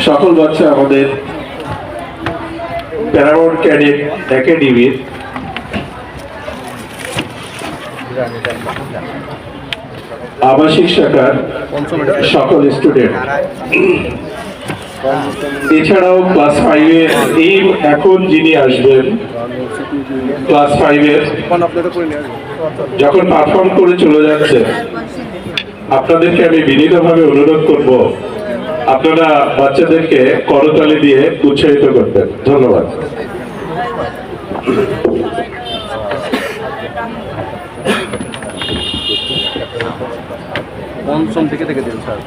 সকল বাচ্চা আমাদের প্যারামাউন্ট ক্যাডেট একাডেমির আবাসিক শাখার সকল স্টুডেন্ট, এছাড়াও ক্লাস 5-এর এই এখন যিনি আসবেন ক্লাস 5-এর যখন পারফর্ম করে চলে যাচ্ছে, আপনাদেরকে আমি বিনীতভাবে অনুরোধ করব আপনারা বাচ্চাদেরকে করতালি দিয়ে উৎসাহিত করতেন। ধন্যবাদ। পঞ্চম থেকে দিন sir.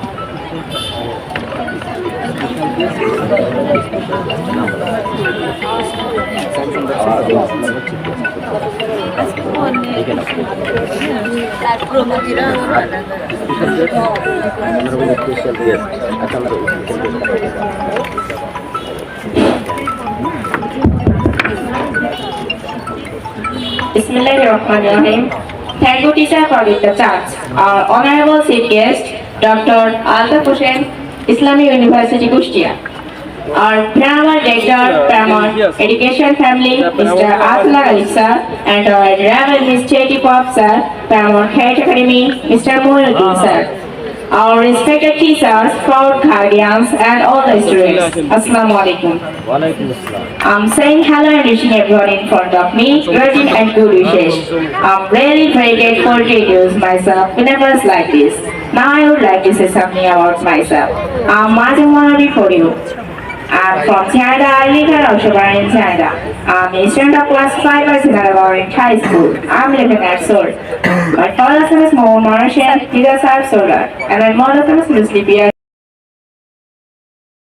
Bismillahirrahmanirrahim. Thank you, teacher, for the chance. Our honorable chief guest, Dr. Altaf Hussain, Islamic University, Kushtia. Our Paramount Director, Paramount Education Family, Mr. Atullah Ali sir, and our Rebel Administrative Officer, Paramount Health Academy, Mr. Moinuddin sir. Our respected teachers, proud guardians, and all the students. Assalamu alaikum. I'm saying hello and wishing everyone in front of me greeting and good wishes. I'm really very grateful to introduce myself in a verse like this. Now I would like to say something about myself. I'm Martin Monabi for you. I'm from Canada. I live in Oshabar in Canada. I'm a student of class 5 at Sinagawar High School. I'm living at Seoul. My father's name is Mohan Marashan, Jesus are Solar, and my mother's name is Miss Libya